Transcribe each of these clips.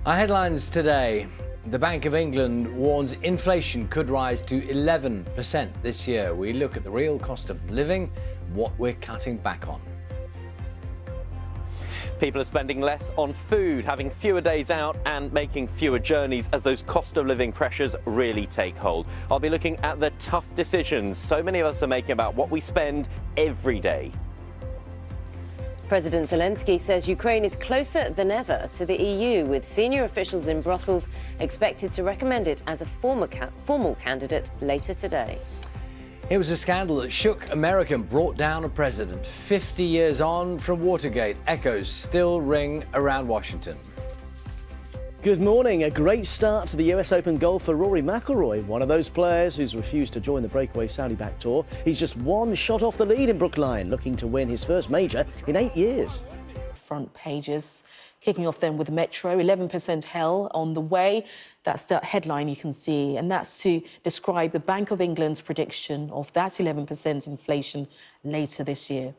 Our headlines today. The Bank of England warns inflation could rise to 11% this year. We look at the real cost of living, what we're cutting back on. People are spending less on food, having fewer days out and making fewer journeys as those cost of living pressures really take hold. I'll be looking at the tough decisions so many of us are making about what we spend every day. President Zelensky says Ukraine is closer than ever to the EU, with senior officials in Brussels expected to recommend it as a formal candidate later today. It was a scandal that shook America and brought down a president. 50 years on from Watergate, echoes still ring around Washington. Good morning. A great start to the US Open golf for Rory McIlroy, one of those players who's refused to join the breakaway Saudi-backed tour. He's just one shot off the lead in Brookline, looking to win his first major in 8 years. Front pages, kicking off then with Metro, 11% hell on the way. That's the headline you can see, and that's to describe the Bank of England's prediction of that 11% inflation later this year.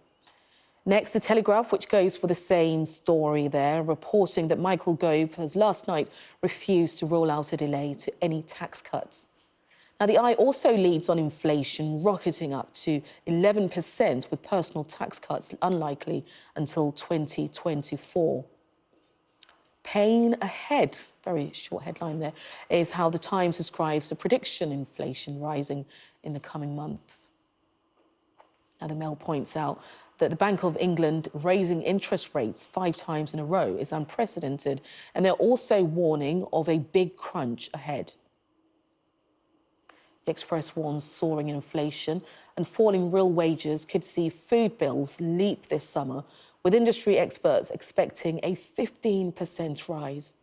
Next, the Telegraph, which goes for the same story there, reporting that Michael Gove has last night refused to rule out a delay to any tax cuts. Now, the Eye also leads on inflation, rocketing up to 11%, with personal tax cuts unlikely until 2024. Pain ahead, very short headline there, is how the Times describes the prediction inflation rising in the coming months. Now, the Mail points out that the Bank of England raising interest rates 5 times in a row is unprecedented, and they're also warning of a big crunch ahead. The Express warns soaring inflation and falling real wages could see food bills leap this summer, with industry experts expecting a 15% rise.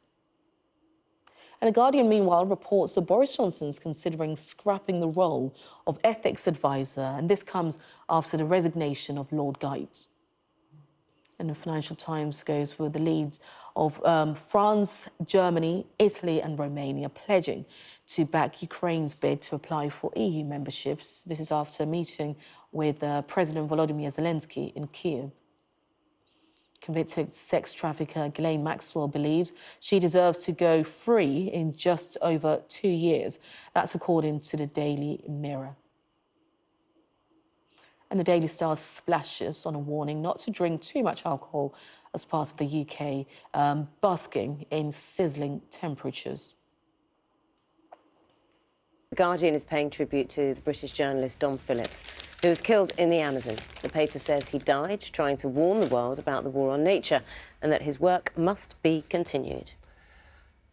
And The Guardian, meanwhile, reports that Boris Johnson's considering scrapping the role of ethics advisor, and this comes after the resignation of Lord Geidt. And the Financial Times goes with the leads of France, Germany, Italy and Romania pledging to back Ukraine's bid to apply for EU memberships. This is after a meeting with President Volodymyr Zelensky in Kiev. Convicted sex trafficker Ghislaine Maxwell believes she deserves to go free in just over 2 years. That's according to the Daily Mirror. And the Daily Star splashes on a warning not to drink too much alcohol as part of the UK basking in sizzling temperatures. The Guardian is paying tribute to the British journalist Dom Phillips, who was killed in the Amazon. The paper says he died trying to warn the world about the war on nature and that his work must be continued.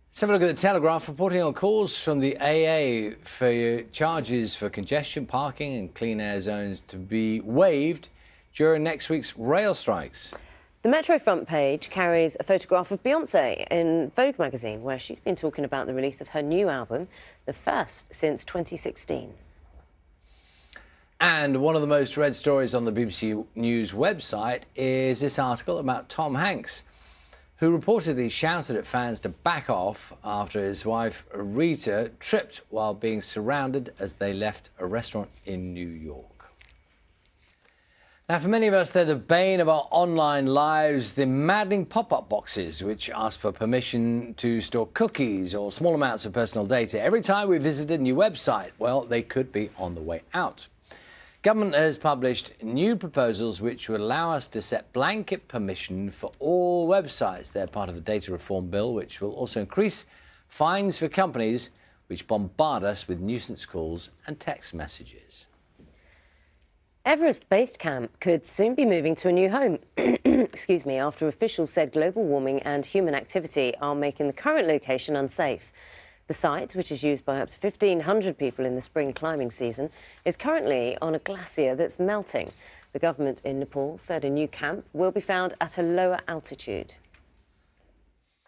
Let's have a look at the Telegraph, reporting on calls from the AA for charges for congestion, parking and clean air zones to be waived during next week's rail strikes. The Metro front page carries a photograph of Beyonce in Vogue magazine, where she's been talking about the release of her new album, the first since 2016. And one of the most read stories on the BBC News website is this article about Tom Hanks, who reportedly shouted at fans to back off after his wife Rita tripped while being surrounded as they left a restaurant in New York. Now, for many of us, they're the bane of our online lives, the maddening pop-up boxes which ask for permission to store cookies or small amounts of personal data. Every time we visit a new website, well, they could be on the way out. Government has published new proposals which would allow us to set blanket permission for all websites. They're part of the data reform bill, which will also increase fines for companies which bombard us with nuisance calls and text messages. Everest Base Camp could soon be moving to a new home, excuse me, after officials said global warming and human activity are making the current location unsafe. The site, which is used by up to 1,500 people in the spring climbing season, is currently on a glacier that's melting. The government in Nepal said a new camp will be found at a lower altitude.